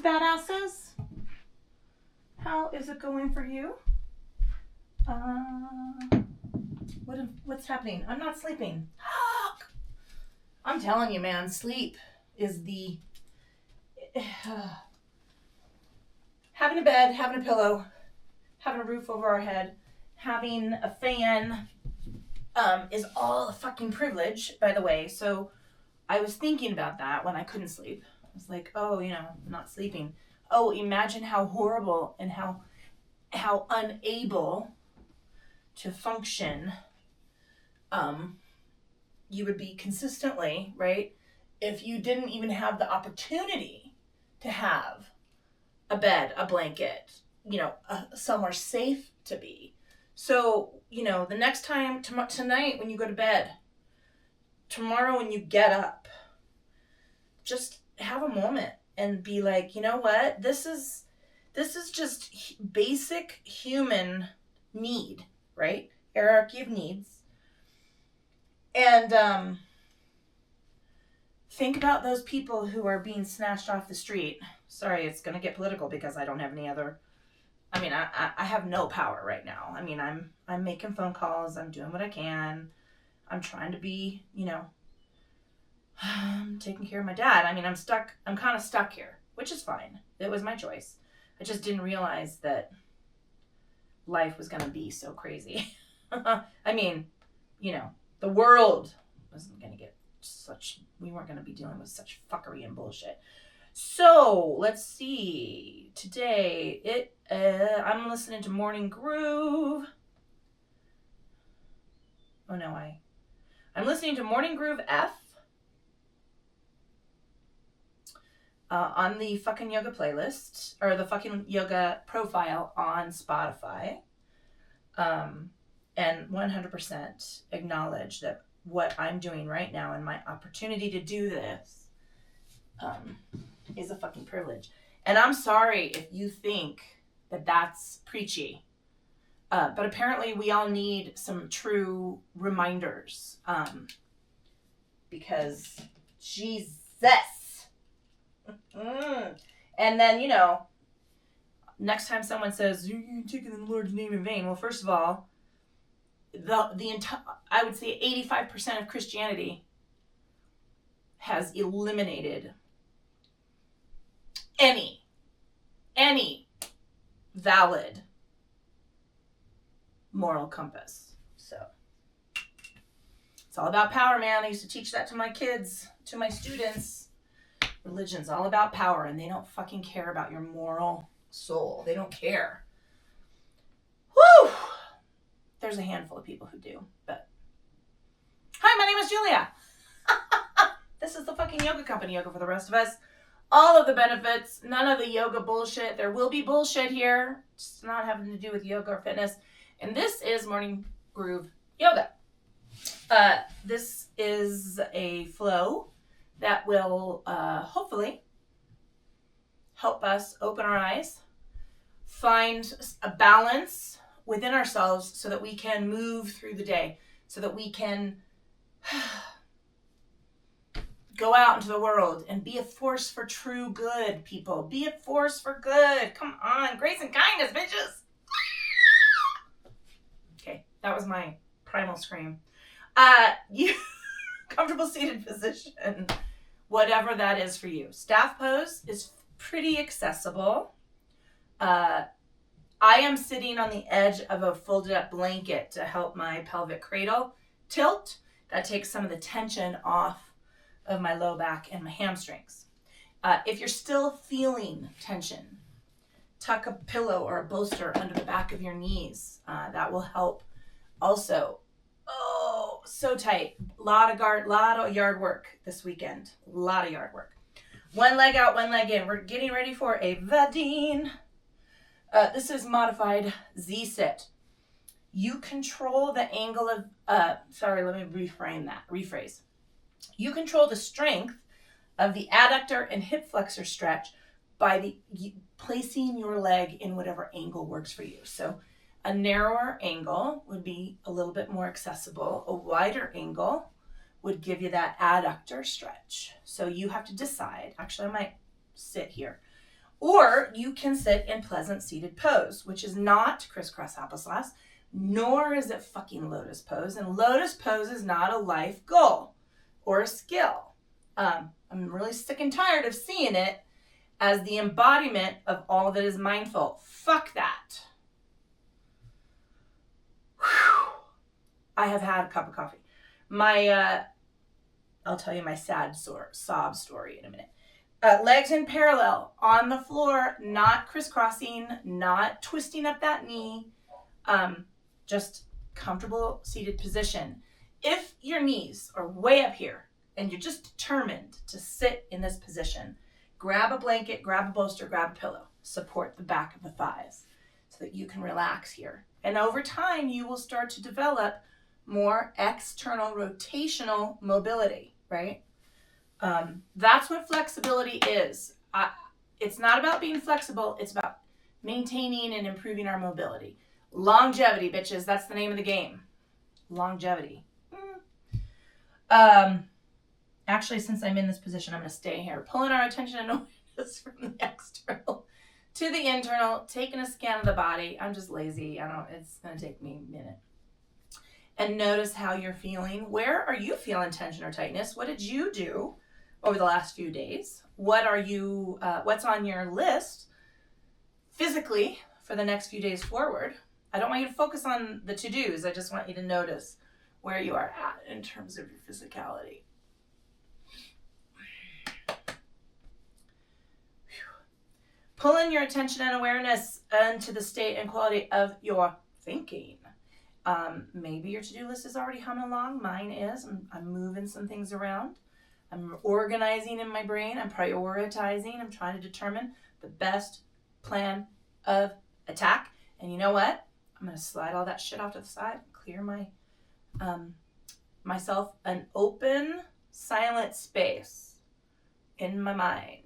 badasses? How is it going for you? What's happening? I'm not sleeping. I'm telling you, man, sleep is the... having a bed, having a pillow, having a roof over our head, having a fan is all a fucking privilege, by the way. So I was thinking about that when I couldn't sleep. I was like, oh, I'm not sleeping. Oh, imagine how horrible and how unable to function you would be consistently, right? If you didn't even have the opportunity to have a bed, a blanket, somewhere safe to be. So, the next time, tonight when you go to bed, tomorrow when you get up, just have a moment and be like, you know what? This is just basic human need, right? Hierarchy of needs. And think about those people who are being snatched off the street. Sorry, it's going to get political because I don't have any other... I have no power right now. I'm making phone calls. I'm doing what I can. I'm trying to be, taking care of my dad. I'm stuck. I'm kind of stuck here, which is fine. It was my choice. I just didn't realize that life was going to be so crazy. The world wasn't going to get we weren't going to be dealing with such fuckery and bullshit. So let's see. Today, I'm listening to Morning Groove. Oh no, I'm listening to Morning Groove F on the fucking yoga playlist, or the fucking yoga profile on Spotify. And 100% acknowledge that what I'm doing right now and my opportunity to do this is a fucking privilege. And I'm sorry if you think that that's preachy. But apparently we all need some true reminders. Because Jesus. And then, next time someone says, you're taking the Lord's name in vain. Well, first of all, the entire, I would say 85% of Christianity has eliminated any valid moral compass. So it's all about power, man. I used to teach that to my kids, to my students. Religion's all about power, and they don't fucking care about your moral soul. They don't care. Woo! There's a handful of people who do, but... Hi, my name is Julia. This is the fucking yoga company, Yoga for the Rest of Us. All of the benefits, none of the yoga bullshit. There will be bullshit here. It's not having to do with yoga or fitness. And this is Morning Groove Yoga. This is a flow that will hopefully help us open our eyes, find a balance within ourselves so that we can move through the day, so that we can go out into the world and be a force for true good, people. Be a force for good. Come on. Grace and kindness, bitches. Okay, that was my primal scream. You comfortable seated position, whatever that is for you. Staff pose is pretty accessible. I am sitting on the edge of a folded up blanket to help my pelvic cradle tilt. That takes some of the tension off of my low back and my hamstrings. If you're still feeling tension, tuck a pillow or a bolster under the back of your knees. That will help also. Oh, so tight. Lot of yard work this weekend. A lot of yard work. One leg out, one leg in. We're getting ready for a Vadine. This is modified Z-sit. You control the angle of, let me rephrase. You control the strength of the adductor and hip flexor stretch by placing your leg in whatever angle works for you. So a narrower angle would be a little bit more accessible. A wider angle would give you that adductor stretch. So you have to decide. Actually, I might sit here. Or you can sit in pleasant seated pose, which is not crisscross applesauce, nor is it fucking lotus pose. And lotus pose is not a life goal or a skill. I'm really sick and tired of seeing it as the embodiment of all that is mindful. Fuck that. Whew. I have had a cup of coffee. I'll tell you my sob story in a minute. Legs in parallel on the floor, not crisscrossing, not twisting up that knee, just comfortable seated position. If your knees are way up here and you're just determined to sit in this position, grab a blanket, grab a bolster, grab a pillow, support the back of the thighs so that you can relax here. And over time, you will start to develop more external rotational mobility, right? That's what flexibility is. It's not about being flexible. It's about maintaining and improving our mobility. Longevity, bitches. That's the name of the game. Longevity. Actually, since I'm in this position, I'm going to stay here. Pulling our attention and awareness from the external to the internal, taking a scan of the body. I'm just lazy. It's going to take me a minute. And notice how you're feeling. Where are you feeling tension or tightness? What did you do over the last few days? What's on your list physically for the next few days forward? I don't want you to focus on the to-dos. I just want you to notice where you are at in terms of your physicality. Pulling your attention and awareness into the state and quality of your thinking. Maybe your to-do list is already humming along. Mine is. I'm moving some things around. I'm organizing in my brain. I'm prioritizing. I'm trying to determine the best plan of attack. And you know what? I'm going to slide all that shit off to the side, clear myself an open, silent space in my mind.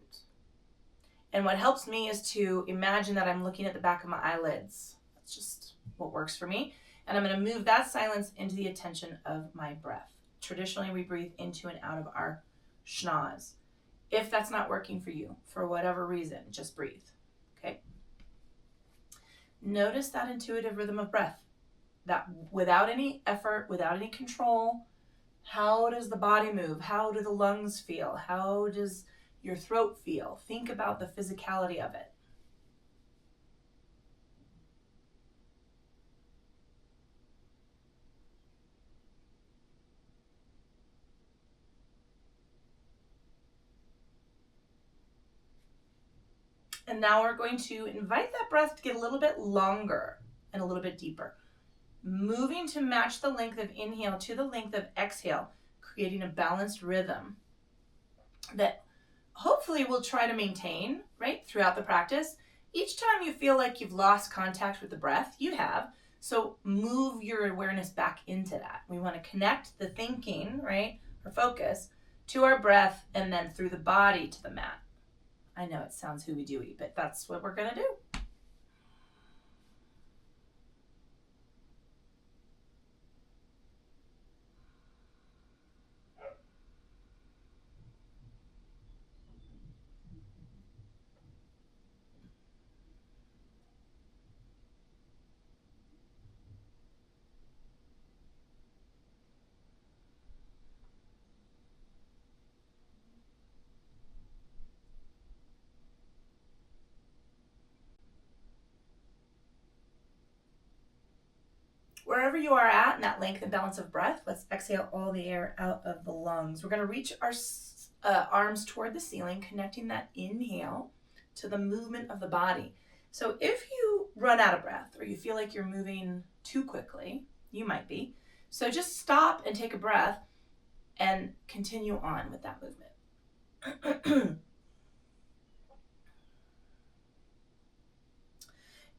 And what helps me is to imagine that I'm looking at the back of my eyelids. That's just what works for me. And I'm going to move that silence into the attention of my breath. Traditionally, we breathe into and out of our schnoz. If that's not working for you, for whatever reason, just breathe. Okay? Notice that intuitive rhythm of breath. That without any effort, without any control, how does the body move? How do the lungs feel? How does your throat feel? Think about the physicality of it. And now we're going to invite that breath to get a little bit longer and a little bit deeper. Moving to match the length of inhale to the length of exhale, creating a balanced rhythm that hopefully we'll try to maintain, right, throughout the practice. Each time you feel like you've lost contact with the breath, you have. So move your awareness back into that. We want to connect the thinking, right, or focus, to our breath and then through the body to the mat. I know it sounds hooey-dooey, but that's what we're going to do. Wherever you are at in that length and balance of breath, let's exhale all the air out of the lungs. We're going to reach our arms toward the ceiling, connecting that inhale to the movement of the body. So if you run out of breath or you feel like you're moving too quickly, you might be. So just stop and take a breath and continue on with that movement.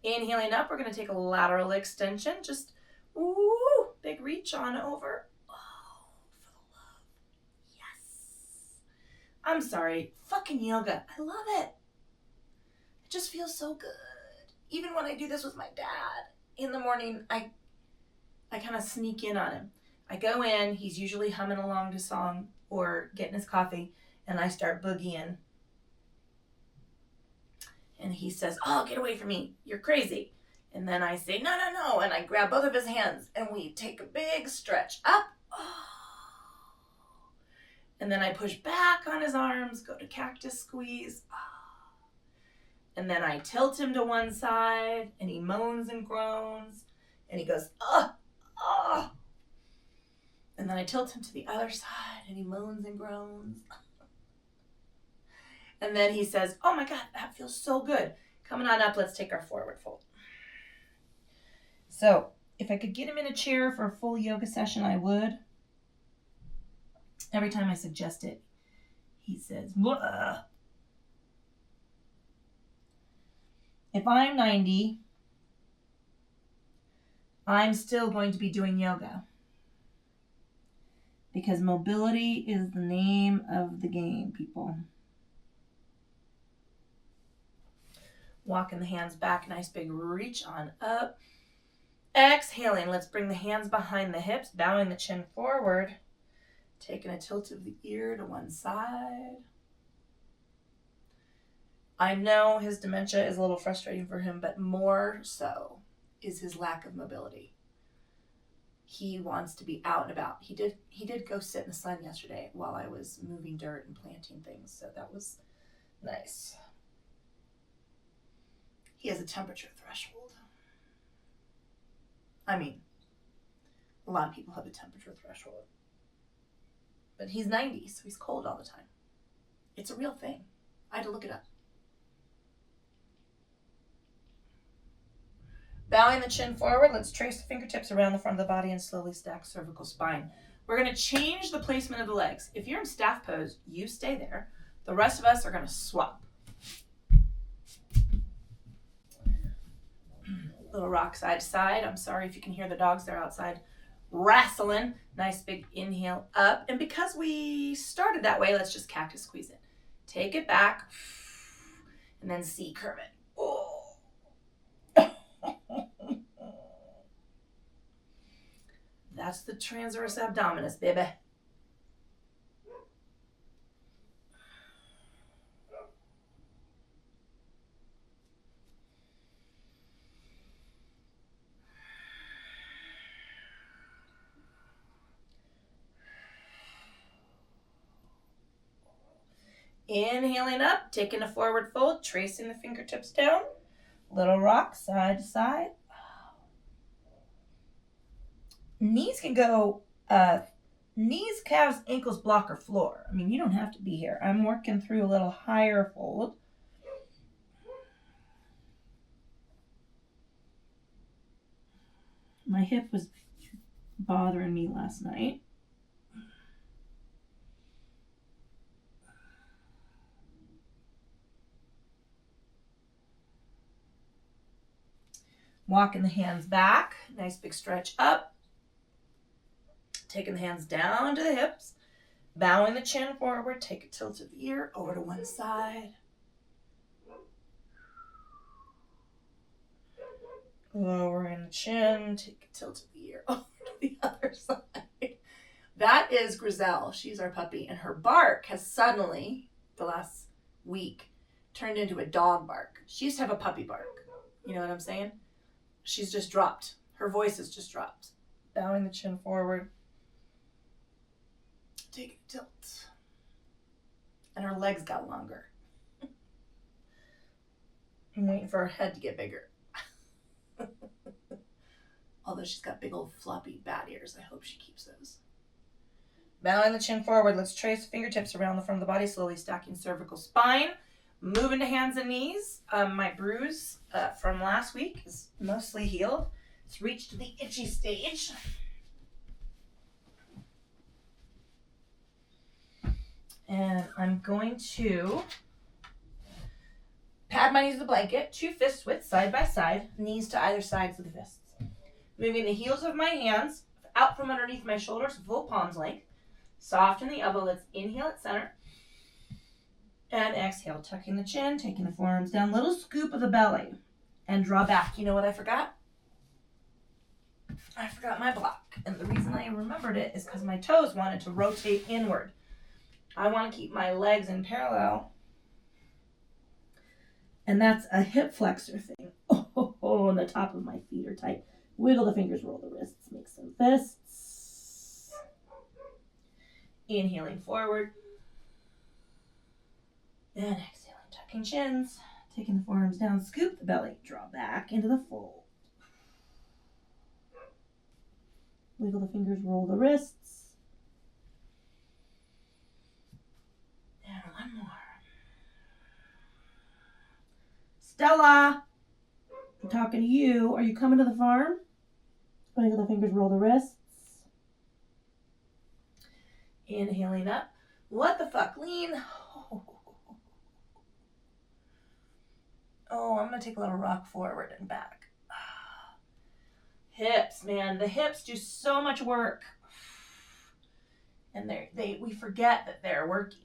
Inhaling up, we're going to take a lateral extension. Just big reach on over. Oh, for the love. Yes. I'm sorry. Fucking yoga. I love it. It just feels so good. Even when I do this with my dad in the morning, I kind of sneak in on him. I go in, he's usually humming along to song or getting his coffee, and I start boogieing. And he says, oh, get away from me. You're crazy. And then I say, no, no, no. And I grab both of his hands and we take a big stretch up. Oh. And then I push back on his arms, go to cactus squeeze. Oh. And then I tilt him to one side and he moans and groans. And he goes, oh, oh. And then I tilt him to the other side and he moans and groans. And then he says, oh my God, that feels so good. Coming on up, let's take our forward fold. So if I could get him in a chair for a full yoga session, I would. Every time I suggest it, he says, "Bleh." If I'm 90, I'm still going to be doing yoga. Because mobility is the name of the game, people. Walking the hands back, nice big reach on up. Exhaling, let's bring the hands behind the hips, bowing the chin forward. Taking a tilt of the ear to one side. I know his dementia is a little frustrating for him, but more so is his lack of mobility. He wants to be out and about. He did go sit in the sun yesterday while I was moving dirt and planting things, so that was nice. He has a temperature threshold. I mean, a lot of people have a temperature threshold. But he's 90, so he's cold all the time. It's a real thing. I had to look it up. Bowing the chin forward, let's trace the fingertips around the front of the body and slowly stack cervical spine. We're going to change the placement of the legs. If you're in staff pose, you stay there. The rest of us are going to swap. Little rock side to side. I'm sorry if you can hear the dogs. They're outside wrestling. Nice big inhale up. And because we started that way, let's just cactus squeeze it. Take it back. And then C Kermit. Oh. That's the transverse abdominis, baby. Inhaling up, taking a forward fold, tracing the fingertips down. Little rock, side to side. Knees can go, knees, calves, ankles, block, or floor. I mean, you don't have to be here. I'm working through a little higher fold. My hip was bothering me last night. Walking the hands back, nice big stretch up. Taking the hands down to the hips, bowing the chin forward, take a tilt of the ear over to one side. Lowering the chin, take a tilt of the ear over to the other side. That is Griselle. She's our puppy, and her bark has suddenly, the last week, turned into a dog bark. She used to have a puppy bark. You know what I'm saying? She's just dropped. Her voice has just dropped. Bowing the chin forward. Take a tilt. And her legs got longer. I'm waiting for her head to get bigger. Although she's got big old floppy bat ears. I hope she keeps those. Bowing the chin forward. Let's trace fingertips around the front of the body, slowly stacking cervical spine. Moving to hands and knees. My bruise from last week is mostly healed. It's reached the itchy stage. And I'm going to pad my knees with a blanket, 2 fists width, side by side, knees to either sides of the fists. Moving the heels of my hands out from underneath my shoulders, full palm's length. Soften the elbow. Let's inhale at center. And exhale, tucking the chin, taking the forearms down, little scoop of the belly, and draw back. You know what I forgot? I forgot my block. And the reason I remembered it is because my toes wanted to rotate inward. I want to keep my legs in parallel. And that's a hip flexor thing. Oh, and the top of my feet are tight. Wiggle the fingers, roll the wrists, make some fists. Inhaling forward. And exhaling, tucking chins. Taking the forearms down, scoop the belly, draw back into the fold. Wiggle the fingers, roll the wrists. And one more. Stella, I'm talking to you. Are you coming to the farm? Wiggle the fingers, roll the wrists. Inhaling up. What the fuck? Lean. Oh, I'm going to take a little rock forward and back. Hips, man. The hips do so much work. And we forget that they're working.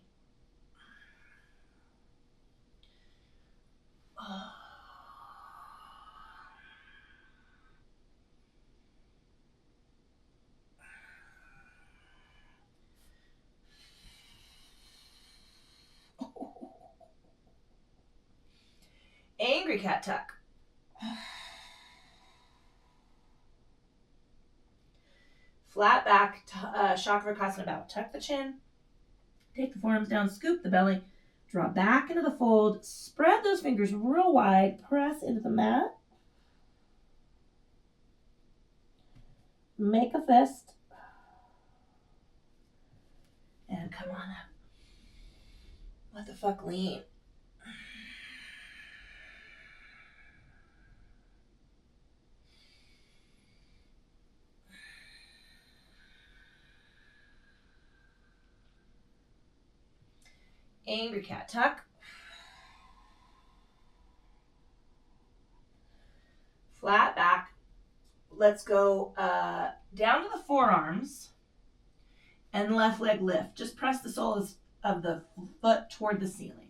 Angry cat tuck. Flat back, Chakravirkasana bow. Tuck the chin. Take the forearms down, scoop the belly. Draw back into the fold. Spread those fingers real wide. Press into the mat. Make a fist. And come on up. What the fuck, lean. Angry cat tuck. Flat back. Let's go down to the forearms and left leg lift. Just press the soles of the foot toward the ceiling.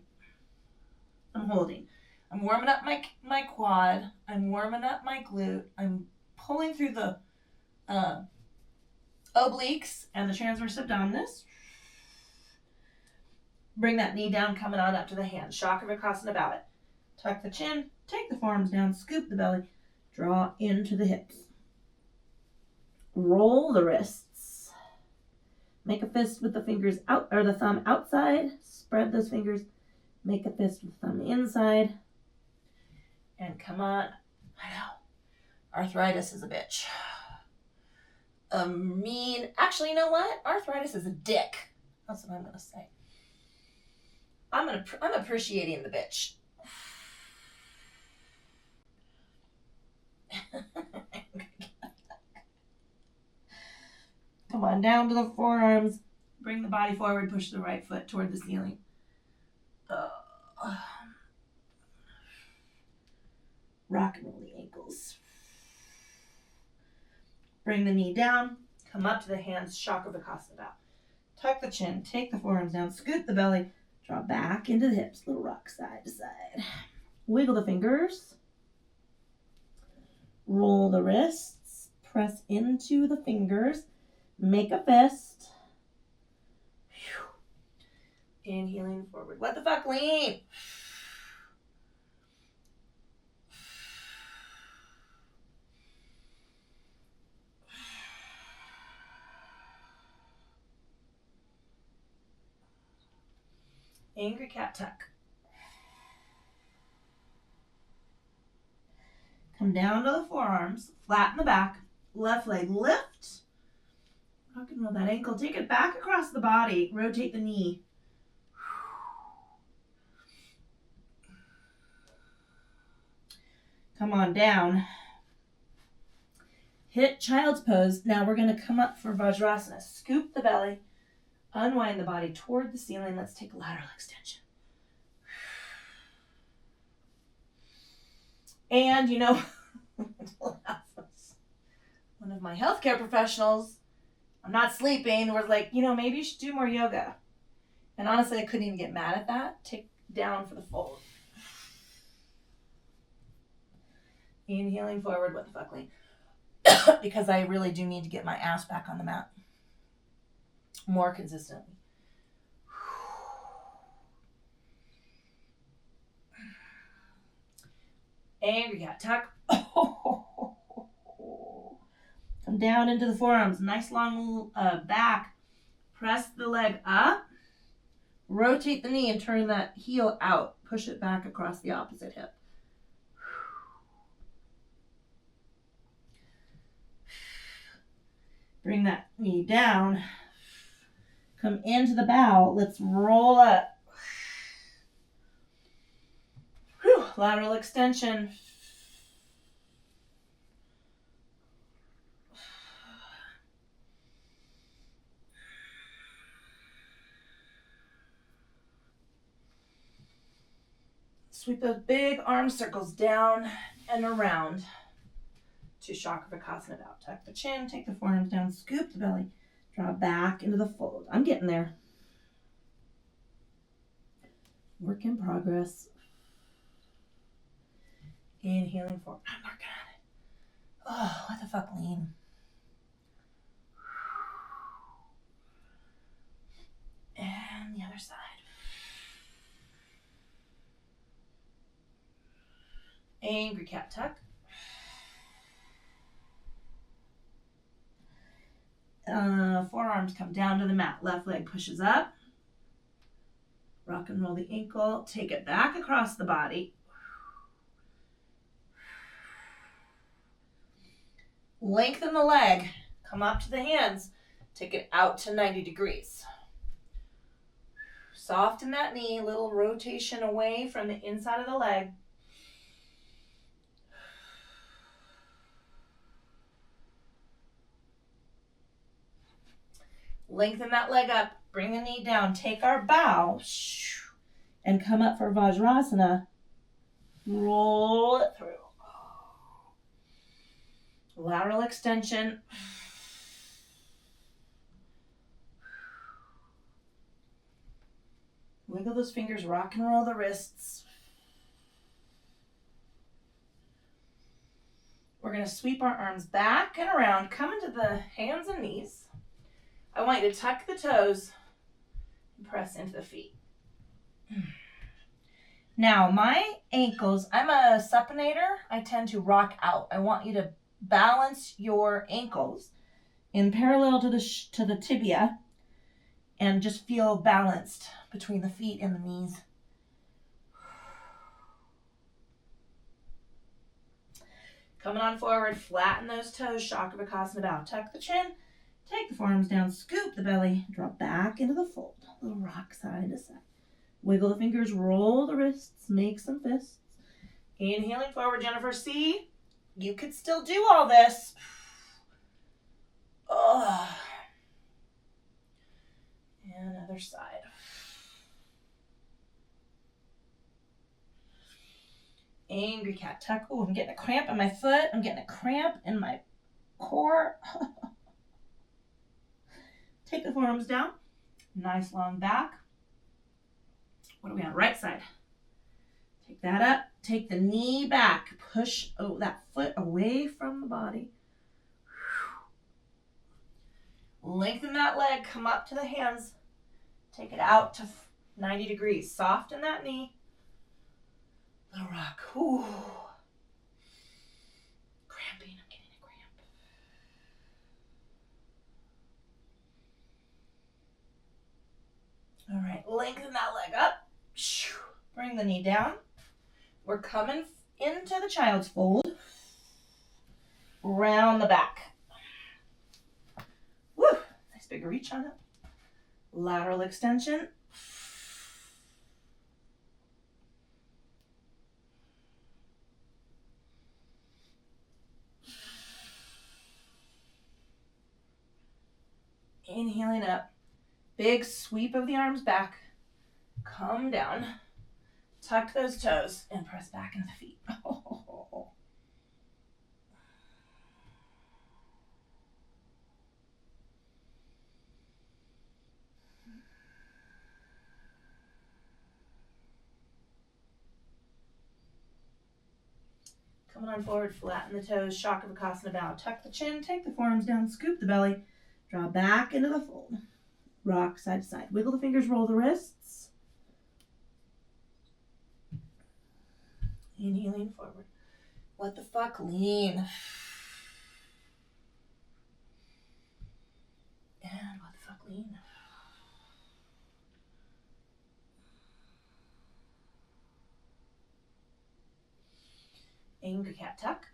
I'm holding. I'm warming up my quad. I'm warming up my glute. I'm pulling through the obliques and the transverse abdominis. Bring that knee down, coming on up to the hands. Chakravirkasana bow it. Tuck the chin, take the forearms down, scoop the belly, draw into the hips. Roll the wrists. Make a fist with the fingers out, or the thumb outside. Spread those fingers. Make a fist with the thumb inside. And come on. I know. Arthritis is a bitch. Actually, you know what? Arthritis is a dick. That's what I'm going to say. I'm appreciating the bitch. Come on, down to the forearms. Bring the body forward. Push the right foot toward the ceiling. Rock and roll the ankles. Bring the knee down. Come up to the hands. Chakravirkasana bow. Tuck the chin. Take the forearms down. Scoop the belly. Draw back into the hips. Little rock side to side. Wiggle the fingers. Roll the wrists. Press into the fingers. Make a fist. Inhaling forward. What the fuck, lean? Angry cat tuck. Come down to the forearms. Flatten the back. Left leg lift. Rock and roll that ankle. Take it back across the body. Rotate the knee. Come on down. Hit child's pose. Now we're going to come up for Vajrasana. Scoop the belly. Unwind the body toward the ceiling. Let's take a lateral extension. And, you know, one of my healthcare professionals, I'm not sleeping, was like, you know, maybe you should do more yoga. And honestly, I couldn't even get mad at that. Take down for the fold. Inhaling forward. What the fuck, lean? Because I really do need to get my ass back on the mat more consistently. Angry cat, tuck. Come down into the forearms. Nice long back. Press the leg up. Rotate the knee and turn that heel out. Push it back across the opposite hip. Bring that knee down. Come into the bow. Let's roll up. Whew. Lateral extension. Sweep those big arm circles down and around to Shakravakasana bow. Tuck the chin, take the forearms down, scoop the belly, draw back into the fold. I'm getting there. Work in progress. Inhaling forward. I'm working on it. Oh, what the fuck, lean. And the other side. Angry cat tuck. Forearms come down to the mat. Left leg pushes up. Rock and roll the ankle. Take it back across the body. Lengthen the leg. Come up to the hands. Take it out to 90 degrees. Soften that knee. Little rotation away from the inside of the leg. Lengthen that leg up. Bring the knee down. Take our bow and come up for Vajrasana. Roll it through. Lateral extension. Wiggle those fingers. Rock and roll the wrists. We're going to sweep our arms back and around. Come into the hands and knees. I want you to tuck the toes and press into the feet. Now, my ankles, I'm a supinator. I tend to rock out. I want you to balance your ankles in parallel to the tibia and just feel balanced between the feet and the knees. Coming on forward, flatten those toes, Shakravakasana bow. Tuck the chin. Take the forearms down, scoop the belly, drop back into the fold. Little rock side to side. Wiggle the fingers, roll the wrists, make some fists. Inhaling forward, Jennifer. See, you could still do all this. Oh. And other side. Angry cat tuck. Oh, I'm getting a cramp in my foot. I'm getting a cramp in my core. Take the forearms down. Nice long back. What are we on? Right side. Take that up. Take the knee back. Push that foot away from the body. Lengthen that leg. Come up to the hands. Take it out to 90 degrees. Soften that knee. Little rock. Ooh. Cramping. I'm getting a cramp. All right, lengthen that leg up. Bring the knee down. We're coming into the child's fold. Round the back. Woo! Nice big reach on it. Lateral extension. Inhaling up. Big sweep of the arms back. Come down. Tuck those toes and press back into the feet. Coming on forward, flatten the toes, Shakravakasana bow. Tuck the chin, take the forearms down, scoop the belly, draw back into the fold. Rock side to side. Wiggle the fingers, roll the wrists. Inhaling forward. What the fuck? Lean. And what the fuck? Lean. Angry cat tuck.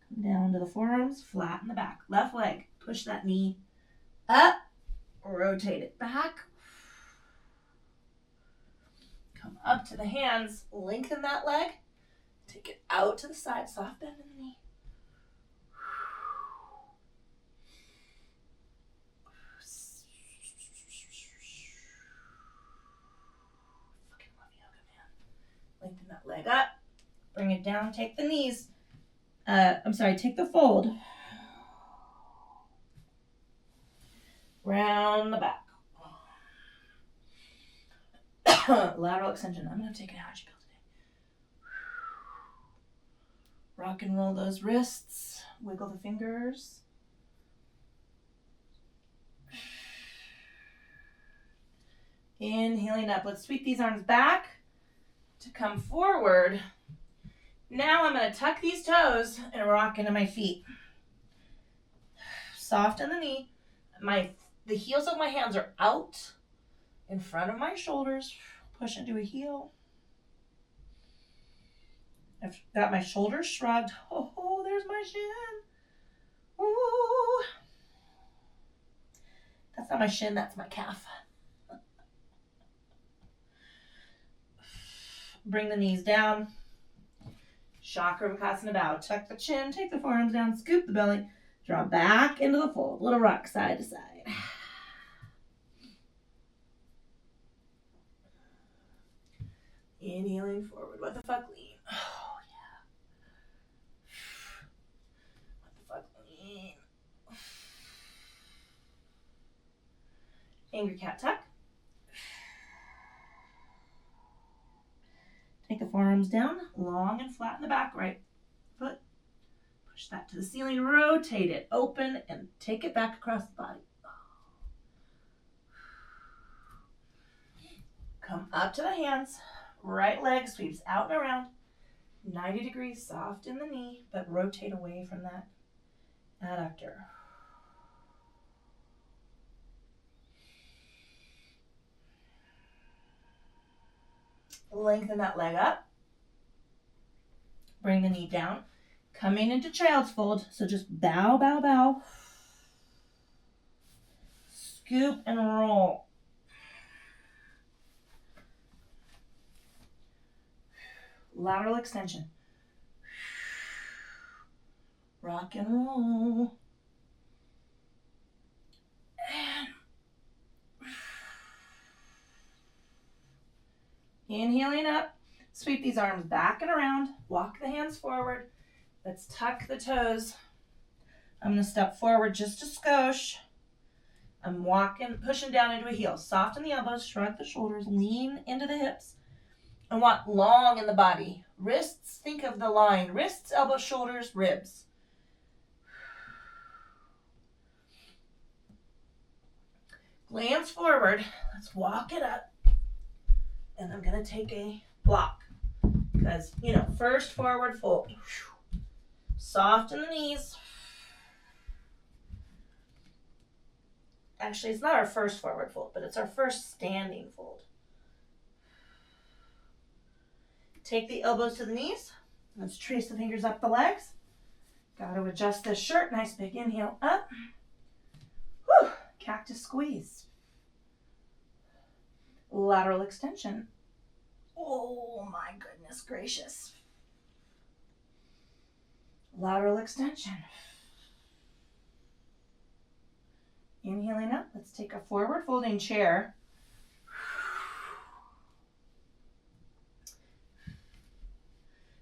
Come down to the forearms, flatten the back. Left leg, push that knee up, rotate it back. Come up to the hands, lengthen that leg, take it out to the side, soft bend in the knee. Fucking love yoga, man. Lengthen that leg up, bring it down, take the knees. Take the fold. Round the back. Lateral extension. I'm going to take an energy pill today. Rock and roll those wrists. Wiggle the fingers. Inhaling up. Let's sweep these arms back to come forward. Now I'm going to tuck these toes and rock into my feet. Soft in the knee. The heels of my hands are out in front of my shoulders. Push into a heel. I've got my shoulders shrugged. Oh, there's my shin. Ooh. That's not my shin, that's my calf. Bring the knees down. Chakramakasana bow. Tuck the chin, take the forearms down, scoop the belly, draw back into the fold. Little rock side to side. Inhaling forward. What the fuck, lean? Oh, yeah. What the fuck, lean? Angry cat tuck. Take the forearms down, long and flat in the back, right foot. Push that to the ceiling, rotate it, open, and take it back across the body. Come up to the hands. Right leg sweeps out and around. 90 degrees, soft in the knee, but rotate away from that adductor. Lengthen that leg up. Bring the knee down. Coming into child's fold. So just bow, bow, bow. Scoop and roll. Lateral extension. Rock and roll. And inhaling up. Sweep these arms back and around. Walk the hands forward. Let's tuck the toes. I'm going to step forward just a skosh. I'm walking, pushing down into a heel. Soften the elbows, shrug the shoulders, lean into the hips. I want long in the body. Wrists, think of the line. Wrists, elbows, shoulders, ribs. Glance forward. Let's walk it up. And I'm going to take a block. Because, first forward fold. Soft in the knees. Actually, it's not our first forward fold, but it's our first standing fold. Take the elbows to the knees. Let's trace the fingers up the legs. Got to adjust this shirt. Nice big inhale up. Whew. Cactus squeeze. Lateral extension. Oh my goodness gracious. Lateral extension. Inhaling up. Let's take a forward folding chair.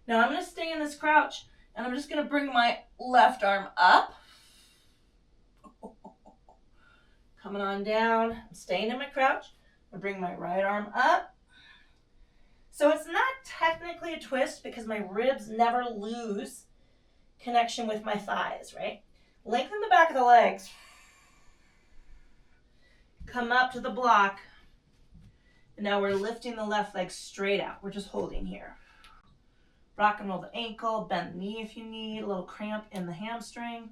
Now I'm going to stay in this crouch and I'm just going to bring my left arm up. Coming on down. I'm staying in my crouch. I'm going to bring my right arm up. So it's not technically a twist because my ribs never lose connection with my thighs, right? Lengthen the back of the legs. Come up to the block. And now we're lifting the left leg straight out. We're just holding here. Rock and roll the ankle, bend the knee if you need, a little cramp in the hamstring.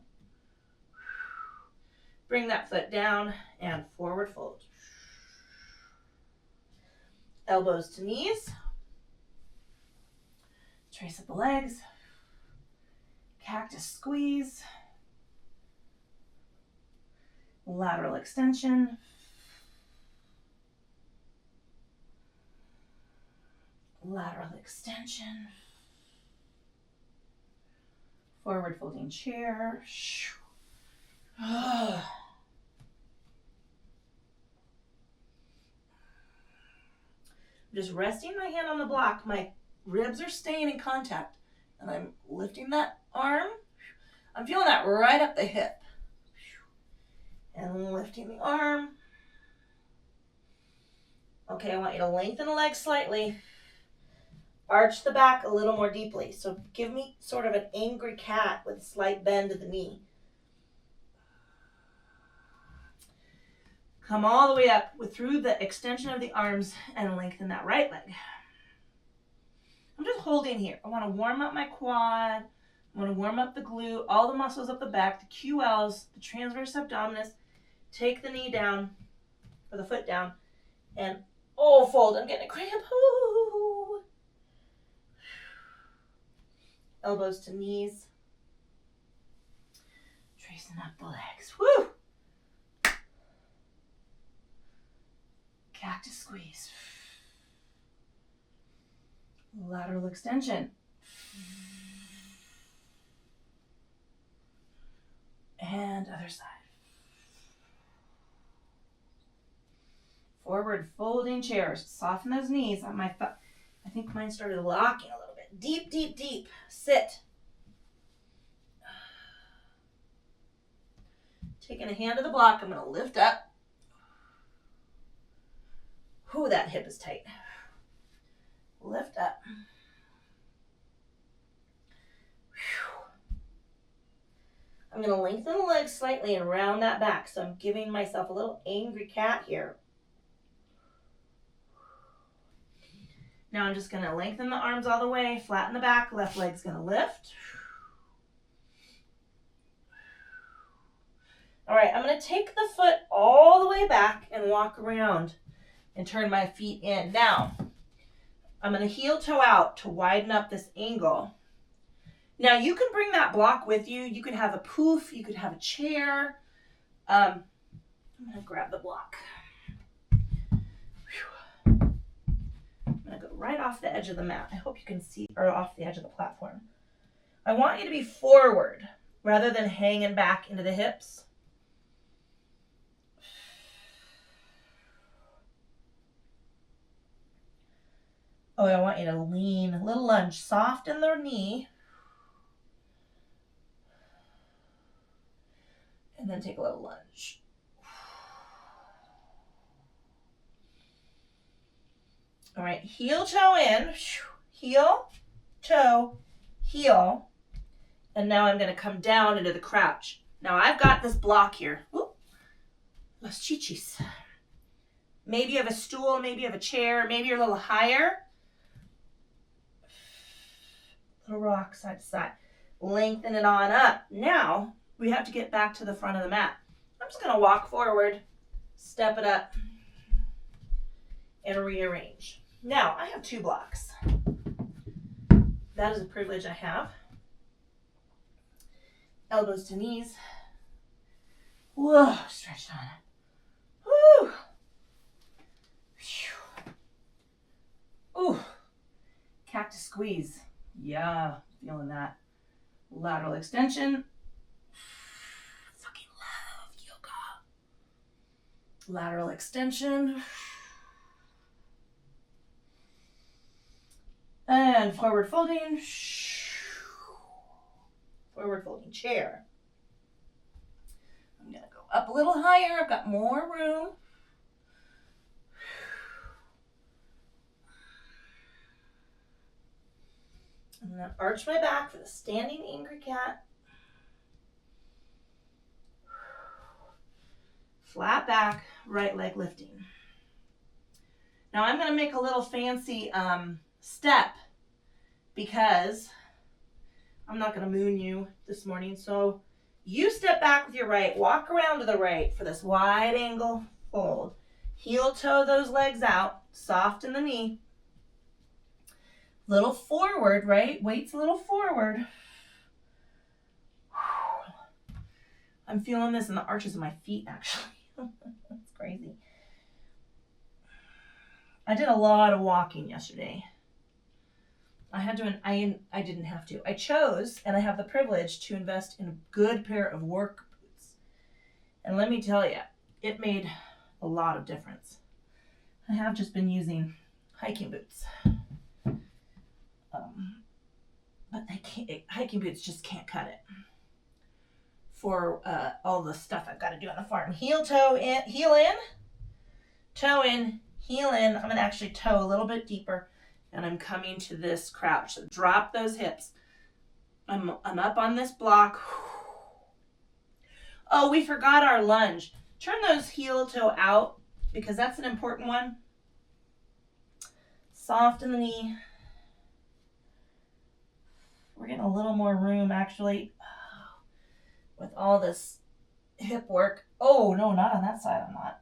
Bring that foot down and forward fold. Elbows to knees. Trace up the legs. Cactus squeeze. Lateral extension. Lateral extension. Forward folding chair. Just resting my hand on the block. My ribs are staying in contact. And I'm lifting that arm. I'm feeling that right up the hip. And lifting the arm. Okay, I want you to lengthen the leg slightly. Arch the back a little more deeply. So give me sort of an angry cat with a slight bend of the knee. Come all the way up through the extension of the arms and lengthen that right leg. I'm just holding here. I want to warm up my quad. I want to warm up the glute, all the muscles up the back, the QLs, the transverse abdominis. Take the knee down, or the foot down, and fold. I'm getting a cramp. Ooh. Elbows to knees. Tracing up the legs. Woo! Cactus squeeze. Lateral extension. And other side. Forward folding chairs. Soften those knees. On my I think mine started locking a little bit. Deep, deep, deep. Sit. Taking a hand to the block, I'm going to lift up. Ooh, that hip is tight. Lift up. I'm going to lengthen the legs slightly and round that back. So I'm giving myself a little angry cat here. Now I'm just going to lengthen the arms all the way, flatten the back, left leg's going to lift. All right, I'm going to take the foot all the way back and walk around and turn my feet in. Now, I'm going to heel toe out to widen up this angle. Now, you can bring that block with you. You could have a poof. You could have a chair. I'm going to grab the block. I'm going to go right off the edge of the mat. I hope you can see, or off the edge of the platform. I want you to be forward rather than hanging back into the hips. I want you to lean, a little lunge, soften the knee. And then take a little lunge. All right, heel, toe in, heel, toe, heel. And now I'm going to come down into the crouch. Now I've got this block here. Whoop. Los chichis. Maybe you have a stool, maybe you have a chair, maybe you're a little higher. Little rock side to side. Lengthen it on up. Now we have to get back to the front of the mat. I'm just going to walk forward, step it up, and rearrange. Now, I have 2 blocks. That is a privilege I have. Elbows to knees. Whoa, stretched on it. Woo. Ooh. Cactus squeeze. Yeah, feeling that. Lateral extension. Fucking love yoga. Lateral extension. And forward folding. Forward folding chair. I'm going to go up a little higher. I've got more room. I'm going to arch my back for the standing angry cat. Flat back, right leg lifting. Now I'm going to make a little fancy step because I'm not going to moon you this morning. So you step back with your right, walk around to the right for this wide angle fold. Heel toe those legs out, soften the knee. Little forward, right? Weight's a little forward. I'm feeling this in the arches of my feet, actually. That's crazy. I did a lot of walking yesterday. I didn't have to. I chose, and I have the privilege to invest in a good pair of work boots. And let me tell you, it made a lot of difference. I have just been using hiking boots. But hiking boots just can't cut it for all the stuff I've got to do on the farm. Heel in, toe in, heel in. I'm going to actually toe a little bit deeper, and I'm coming to this crouch. So drop those hips. I'm up on this block. Oh, we forgot our lunge. Turn those heel toe out because that's an important one. Soften the knee. We're getting a little more room actually with all this hip work. Oh, no, not on that side. I'm not.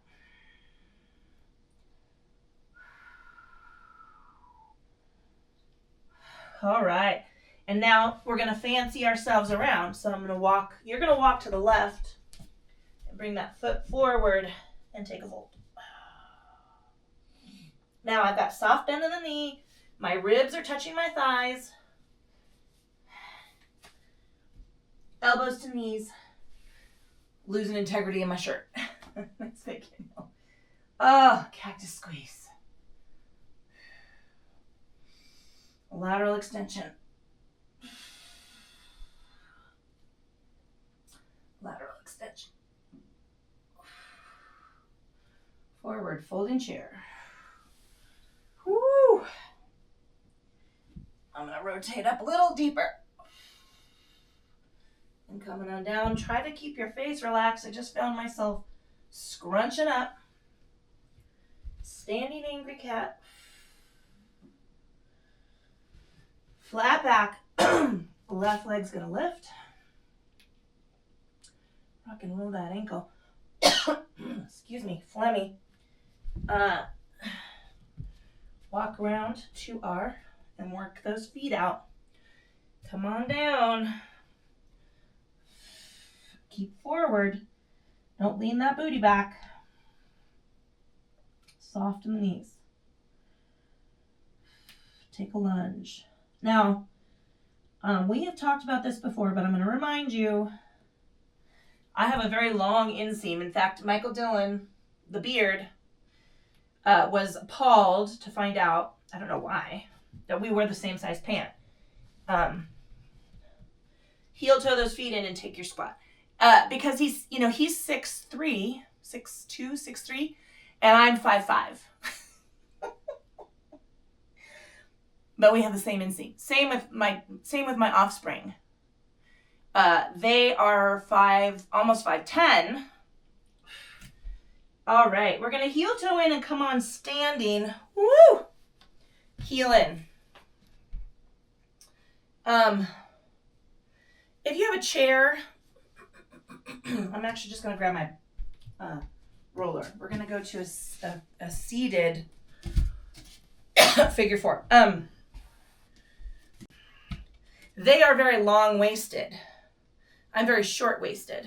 All right. And now we're going to fancy ourselves around. So I'm going to walk. You're going to walk to the left and bring that foot forward and take a fold. Now I've got soft bend in the knee. My ribs are touching my thighs. Elbows to knees. Losing integrity in my shirt. Let's make it. Oh, cactus squeeze. Lateral extension. Lateral extension. Forward folding chair. Woo! I'm going to rotate up a little deeper. And coming on down. Try to keep your face relaxed. I just found myself scrunching up. Standing angry cat. Flat back. Left leg's going to lift. Rock and roll that ankle. Excuse me, phlegmy. Walk around to R and work those feet out. Come on down. Keep forward. Don't lean that booty back. Soften the knees. Take a lunge. Now, we have talked about this before, but I'm going to remind you, I have a very long inseam. In fact, Michael Dillon, the beard, was appalled to find out, I don't know why, that we wear the same size pant. Heel toe those feet in and take your squat. Because he's 6'3", 6'2", 6'3", and I'm 5'5". But we have the same inseam. Same with my offspring. They are almost 5'10". All right, we're gonna heel toe in and come on standing. Woo! Heel in. If you have a chair, I'm actually just gonna grab my roller. We're gonna go to a seated figure four. They are very long-waisted. I'm very short-waisted.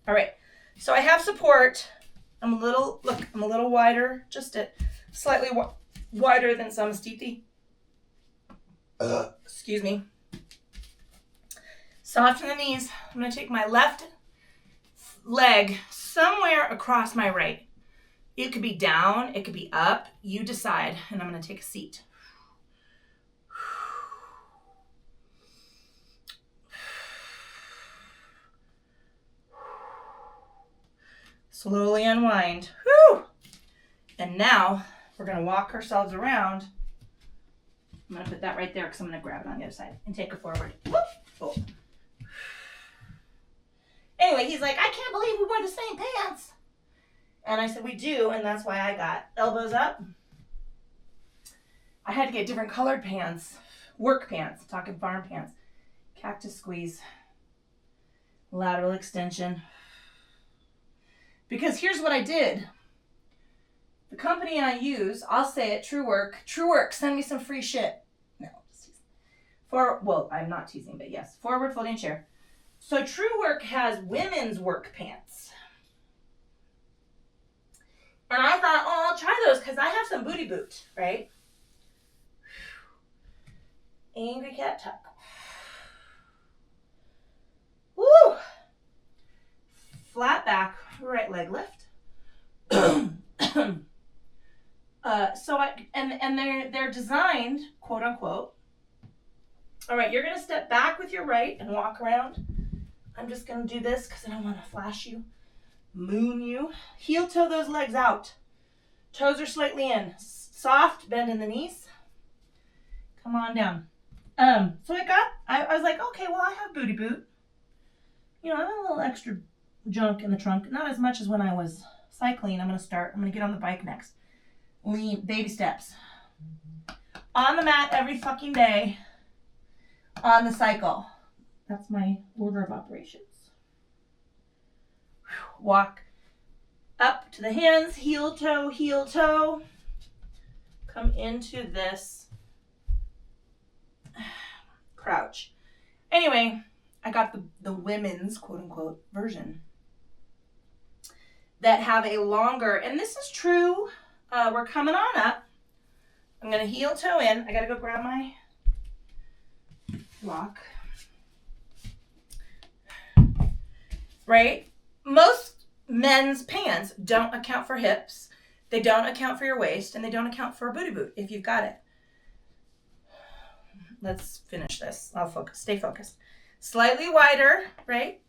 All right, so I have support. I'm a little wider, just slightly wider than Samastiti. Excuse me. Soften the knees. I'm going to take my left leg somewhere across my right. It could be down, it could be up. You decide, and I'm going to take a seat. Slowly unwind. Whew. And now we're going to walk ourselves around. I'm going to put that right there because I'm going to grab it on the other side and take it forward. Whoop. Oh. Anyway, he's like, I can't believe we wear the same pants. And I said, we do, and that's why I got elbows up. I had to get different colored pants work pants, I'm talking farm pants. Cactus squeeze. Lateral extension. Because here's what I did. The company I use, I'll say it, TrueWork, send me some free shit. No, just teasing. Well, I'm not teasing, but yes, forward folding chair. So TrueWork has women's work pants. And I thought, oh, I'll try those because I have some booty boot, right? Angry cat tuck. Woo! Flat back, right leg lift. They're designed, quote unquote. All right, you're gonna step back with your right and walk around. I'm just gonna do this because I don't want to flash you, moon you. Heel toe those legs out. Toes are slightly in. Soft bend in the knees. Come on down. So I was like, okay, well, I have booty boot. You know, I have a little extra junk in the trunk. Not as much as when I was cycling. I'm going to get on the bike next. Lean, baby steps. On the mat every fucking day. On the cycle. That's my order of operations. Walk up to the hands, heel toe. Come into this crouch. Anyway, I got the women's quote unquote version that have a longer, and this is true. We're coming on up. I'm gonna heel toe in. I gotta go grab my lock. Right? Most men's pants don't account for hips. They don't account for your waist, and they don't account for a booty boot if you've got it. Let's finish this. I'll focus. Stay focused. Slightly wider, right?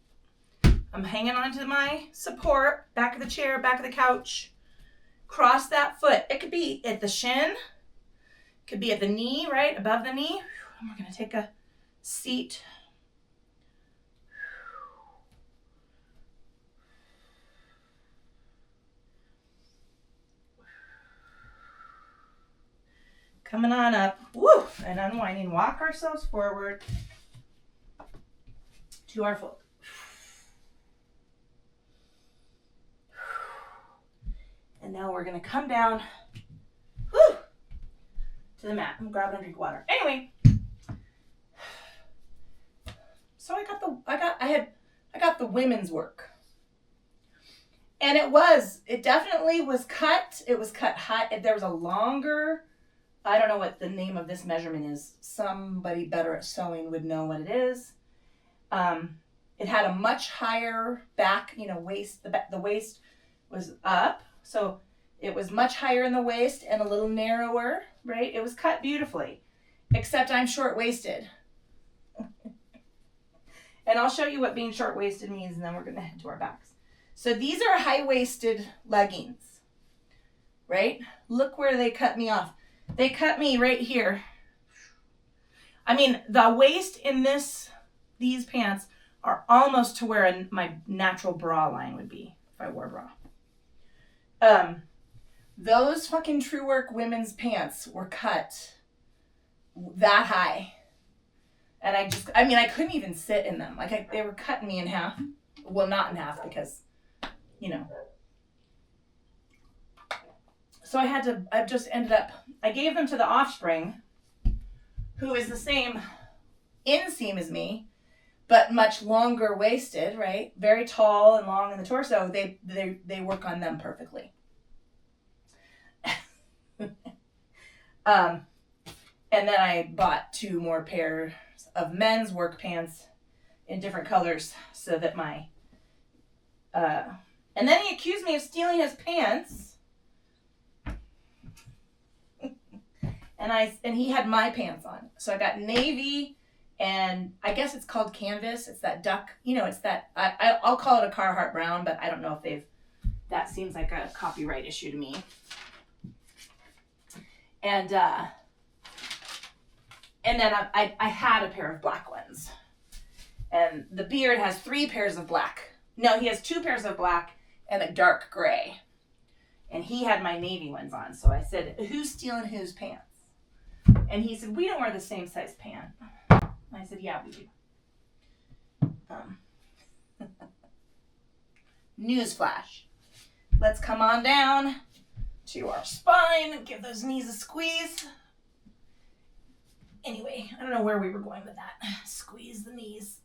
I'm hanging onto my support, back of the chair, back of the couch. Cross that foot. It could be at the shin. It could be at the knee, right? Above the knee. And we're going to take a seat. Coming on up. Woo! And unwinding. Walk ourselves forward to our fold. And now we're going to come down to the mat. I'm grabbing a drink of water. Anyway, so I got the women's work. And it definitely was cut. It was cut high. There was a longer, I don't know what the name of this measurement is. Somebody better at sewing would know what it is. It had a much higher back, waist. The waist was up. So it was much higher in the waist and a little narrower, right? It was cut beautifully, except I'm short-waisted. And I'll show you what being short-waisted means, and then we're going to head to our backs. So these are high-waisted leggings, right? Look where they cut me off. They cut me right here. I mean, the waist in these pants are almost to where my natural bra line would be if I wore a bra. Those fucking TrueWork women's pants were cut that high. And I couldn't even sit in them. They were cutting me in half. Well, not in half because, So I gave them to the offspring, who is the same inseam as me, but much longer waisted, right? Very tall and long in the torso. They work on them perfectly. And then I bought 2 more pairs of men's work pants in different colors so that and then he accused me of stealing his pants. and he had my pants on. So I got navy, and I guess it's called canvas. It's that duck, it's that, I'll call it a Carhartt brown, but I don't know if that seems like a copyright issue to me. And then I had a pair of black ones. And the beard has 3 pairs of black. No, he has 2 pairs of black and a dark gray. And he had my navy ones on. So I said, who's stealing whose pants? And he said, we don't wear the same size pant. I said, yeah, we do. Newsflash. Let's come on down to our spine and give those knees a squeeze. Anyway, I don't know where we were going with that. Squeeze the knees.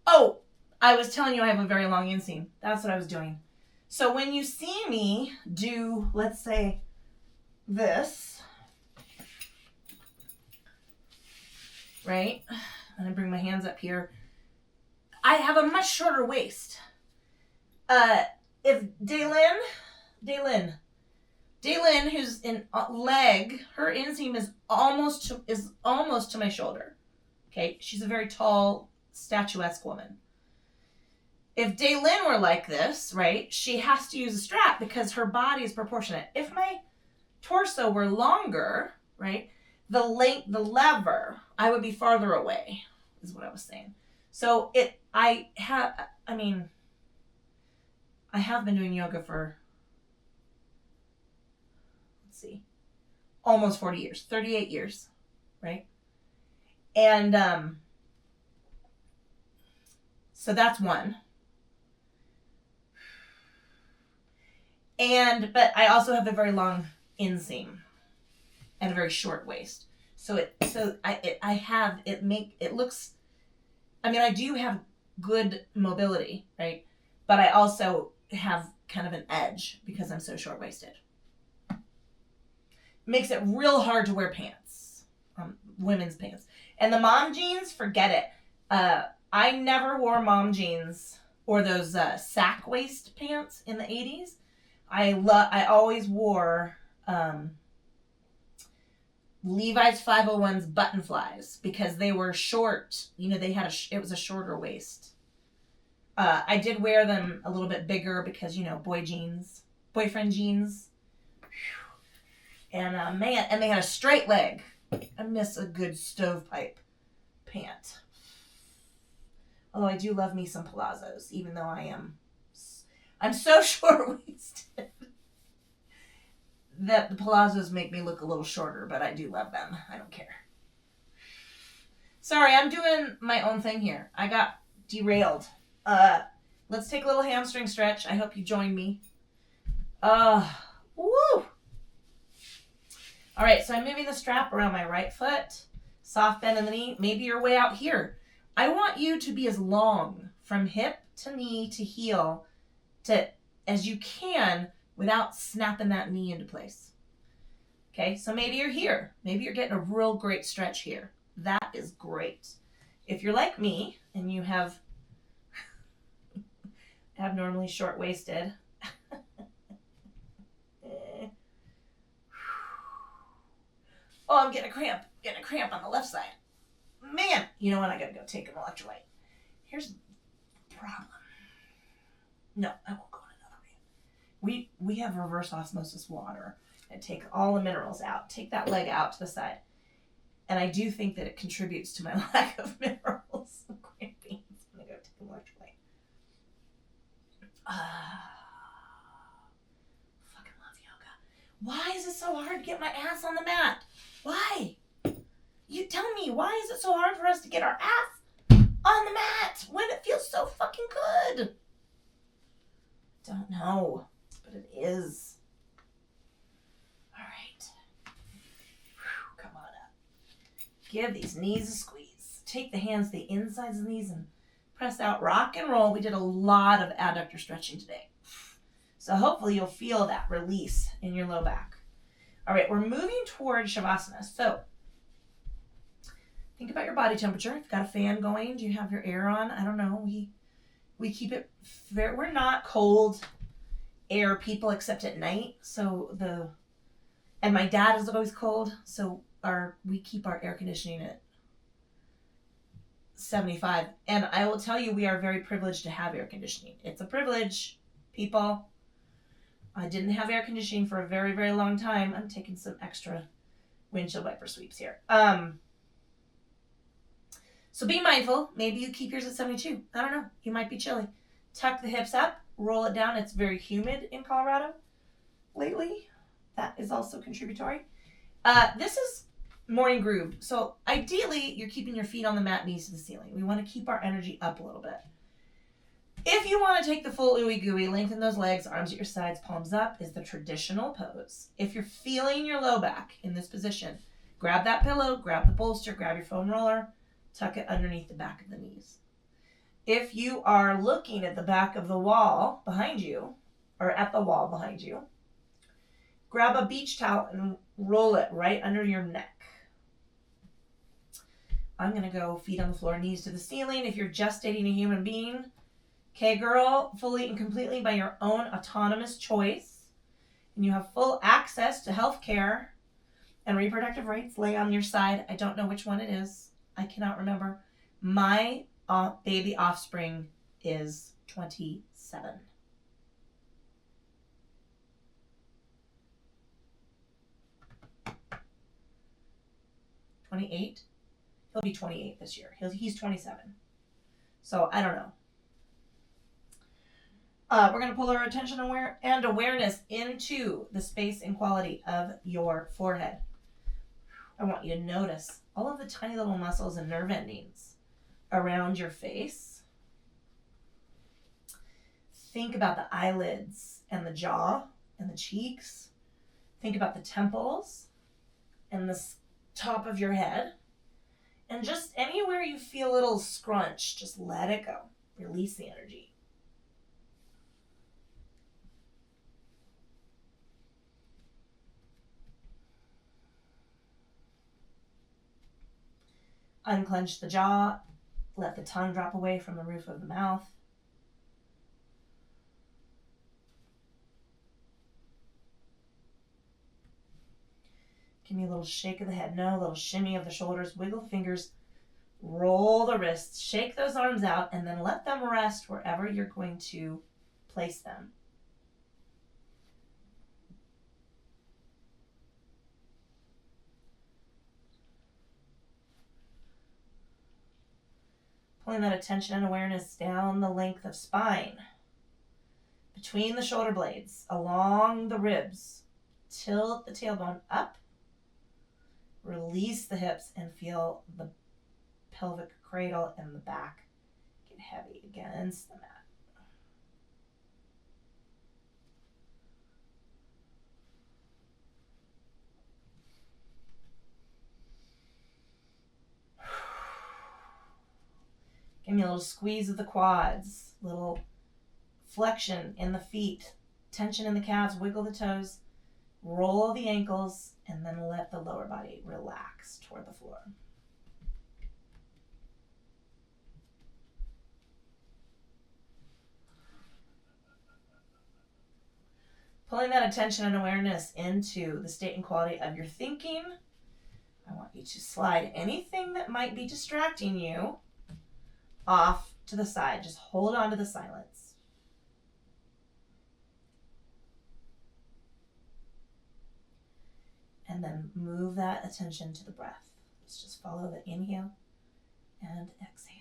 Oh, I was telling you I have a very long inseam. That's what I was doing. So when you see me do, let's say, this, right? I'm going to bring my hands up here. I have a much shorter waist. If Daylin, who's in leg, her inseam is almost to my shoulder. Okay, she's a very tall, statuesque woman. If Daylin were like this, right, she has to use a strap because her body is proportionate. If my torso were longer, right, the lever, I would be farther away, is what I was saying. So I have been doing yoga for, let's see, almost 40 years, 38 years, right? And so that's one. But I also have a very long inseam and a very short waist. I do have good mobility, right? But I also have kind of an edge because I'm so short-waisted. Makes it real hard to wear pants, women's pants. And the mom jeans, forget it. I never wore mom jeans or those sack waist pants in the 80s. I always wore Levi's 501's button flies because they were short. You know, it was a shorter waist. I did wear them a little bit bigger because, you know, boyfriend jeans. And and they had a straight leg. I miss a good stovepipe pant. Although I do love me some palazzos, even though I'm so short-waisted that the palazzos make me look a little shorter, but I do love them. I don't care. Sorry, I'm doing my own thing here. I got derailed. Let's take a little hamstring stretch. I hope you join me. Woo! All right, so I'm moving the strap around my right foot. Soft bend in the knee. Maybe you're way out here. I want you to be as long from hip to knee to heel as you can without snapping that knee into place. Okay, so maybe you're here. Maybe you're getting a real great stretch here. That is great. If you're like me and you have abnormally short-waisted, oh, I'm getting a cramp. Getting a cramp on the left side. Man, you know what? I gotta go take an electrolyte. Here's the problem. No, I won't go in another room. We have reverse osmosis water and take all the minerals out. Take that leg out to the side. And I do think that it contributes to my lack of minerals. I'm cramping. I'm gonna go take an electrolyte. Fucking love yoga. Why is it so hard to get my ass on the mat? Why? You tell me, why is it so hard for us to get our ass on the mat when it feels so fucking good? Don't know, but it is. All right. Whew, come on up. Give these knees a squeeze. Take the hands to the insides of the knees and press out. Rock and roll. We did a lot of adductor stretching today. So hopefully you'll feel that release in your low back. All right, we're moving toward Shavasana. So think about your body temperature. If you've got a fan going, do you have your air on? I don't know. We keep it fair. We're not cold air people except at night. And my dad is always cold. So we keep our air conditioning at 75. And I will tell you, we are very privileged to have air conditioning. It's a privilege, people. I didn't have air conditioning for a very, very long time. I'm taking some extra windshield wiper sweeps here. So be mindful. Maybe you keep yours at 72. I don't know. You might be chilly. Tuck the hips up. Roll it down. It's very humid in Colorado lately. That is also contributory. This is morning groove. So ideally, you're keeping your feet on the mat, knees to the ceiling. We want to keep our energy up a little bit. If you want to take the full ooey gooey, lengthen those legs, arms at your sides, palms up is the traditional pose. If you're feeling your low back in this position, grab that pillow, grab the bolster, grab your foam roller, tuck it underneath the back of the knees. If you are looking at the back of the wall behind you, or at the wall behind you, grab a beach towel and roll it right under your neck. I'm going to go feet on the floor, knees to the ceiling. If you're gestating a human being, okay, girl, fully and completely by your own autonomous choice, and you have full access to health care and reproductive rights, lay on your side. I don't know which one it is. I cannot remember. My baby offspring is 27. 28? He'll be 28 this year. He's 27. So I don't know. We're going to pull our attention and awareness into the space and quality of your forehead. I want you to notice all of the tiny little muscles and nerve endings around your face. Think about the eyelids and the jaw and the cheeks. Think about the temples and the top of your head. And just anywhere you feel a little scrunch, just let it go. Release the energy. Unclench the jaw. Let the tongue drop away from the roof of the mouth. Give me a little shake of the head. No, a little shimmy of the shoulders. Wiggle the fingers. Roll the wrists. Shake those arms out and then let them rest wherever you're going to place them. Pulling that attention and awareness down the length of spine, between the shoulder blades, along the ribs. Tilt the tailbone up. Release the hips and feel the pelvic cradle and the back get heavy against the mat. Give me a little squeeze of the quads, little flexion in the feet, tension in the calves, wiggle the toes, roll the ankles, and then let the lower body relax toward the floor. Pulling that attention and awareness into the state and quality of your thinking. I want you to slide anything that might be distracting you off to the side. Just hold on to the silence. And then move that attention to the breath. Let's just follow the inhale and exhale.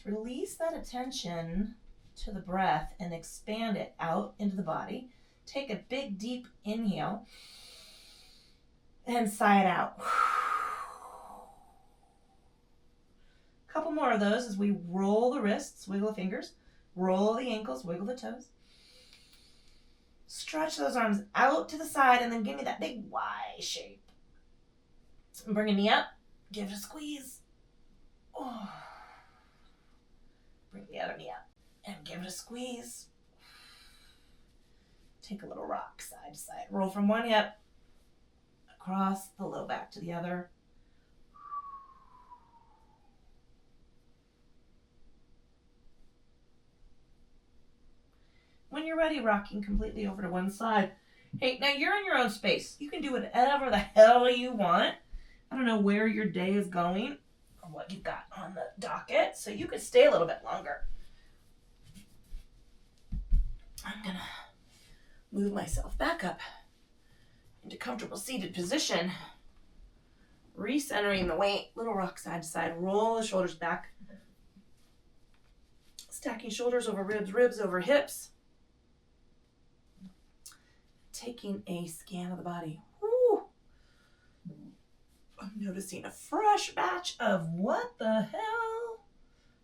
So release that attention to the breath and expand it out into the body. Take a big, deep inhale and sigh it out. A couple more of those as we roll the wrists, wiggle the fingers, roll the ankles, wiggle the toes. Stretch those arms out to the side and then give me that big Y shape. And bring a knee up, give it a squeeze. Oh. Bring the other knee up and give it a squeeze. Take a little rock side to side. Roll from one hip across the low back to the other. When you're ready, rocking completely over to one side. Hey, now you're in your own space. You can do whatever the hell you want. I don't know where your day is going or what you've got on the docket, so you could stay a little bit longer. I'm gonna move myself back up into comfortable seated position. Recentering the weight, little rock side to side. Roll the shoulders back. Stacking shoulders over ribs, ribs over hips. Taking a scan of the body. Woo. I'm noticing a fresh batch of what the hell?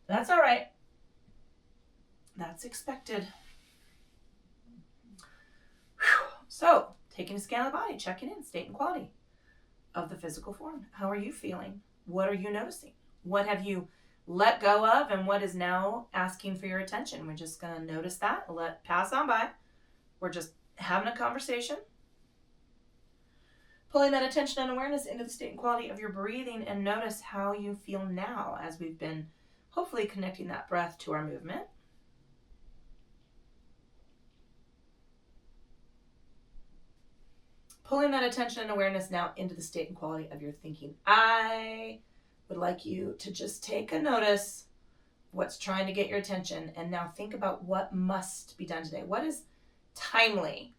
That's all right. That's expected. So, taking a scan of the body, checking in, state and quality of the physical form. How are you feeling? What are you noticing? What have you let go of and what is now asking for your attention? We're just going to notice that, let pass on by. We're just having a conversation. Pulling that attention and awareness into the state and quality of your breathing and notice how you feel now as we've been hopefully connecting that breath to our movement. Pulling that attention and awareness now into the state and quality of your thinking. I would like you to just take a notice what's trying to get your attention and now think about what must be done today. What is timely,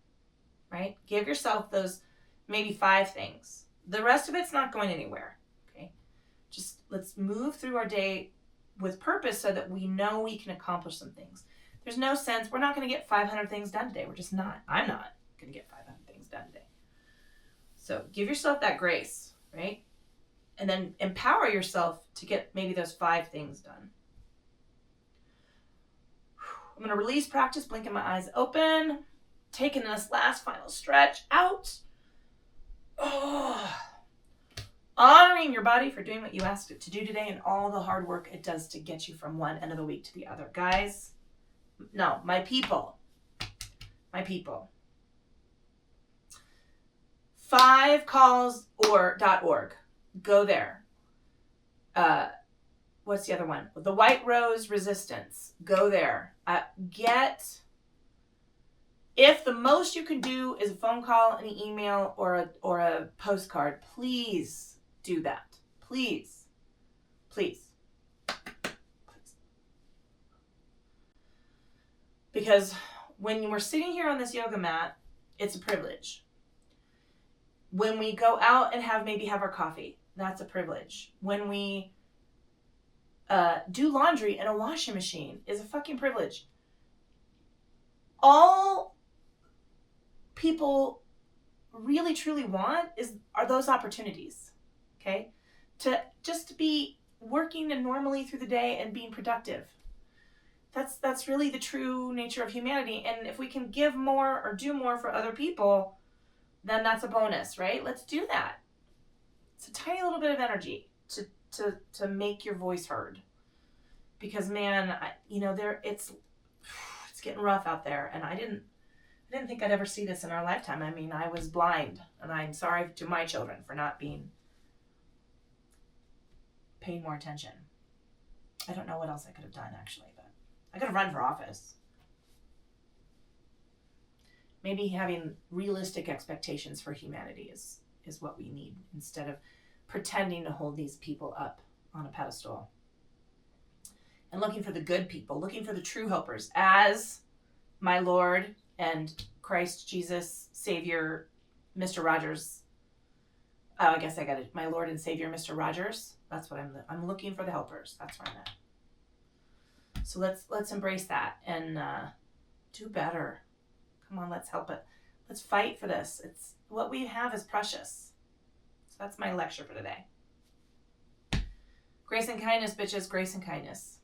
right? Give yourself those maybe 5 things. The rest of it's not going anywhere, okay? Just let's move through our day with purpose so that we know we can accomplish some things. There's no sense, we're not going to get 500 things done today. We're just not. I'm not going to get 500 things done today. So give yourself that grace, right? And then empower yourself to get maybe those 5 things done. I'm going to release, practice, blinking my eyes open. Taking this last final stretch out. Oh. Honoring your body for doing what you asked it to do today and all the hard work it does to get you from one end of the week to the other. Guys, no, my people. 5calls.org. Go there. What's the other one? The White Rose Resistance. Go there. If the most you can do is a phone call, an email, or a postcard, please do that. Please. Because when we're sitting here on this yoga mat, it's a privilege. When we go out and have our coffee, that's a privilege. When we do laundry in a washing machine is a fucking privilege. All people really truly want are those opportunities, okay? To just be working and normally through the day and being productive. That's really the true nature of humanity. And if we can give more or do more for other people, then that's a bonus, right? Let's do that. It's a tiny little bit of energy to make your voice heard. Because man, it's getting rough out there, and I didn't think I'd ever see this in our lifetime. I mean, I was blind, and I'm sorry to my children for not paying more attention. I don't know what else I could have done, actually, but I could have run for office. Maybe having realistic expectations for humanity is what we need, instead of pretending to hold these people up on a pedestal. And looking for the good people, looking for the true helpers, as my Lord and Christ Jesus, Savior, Mr. Rogers. Oh, I guess I got it. My Lord and Savior, Mr. Rogers. That's what I'm looking for the helpers. That's where I'm at. So let's embrace that and do better. Come on, let's help it. Let's fight for this. It's what we have is precious. So that's my lecture for today. Grace and kindness, bitches. Grace and kindness.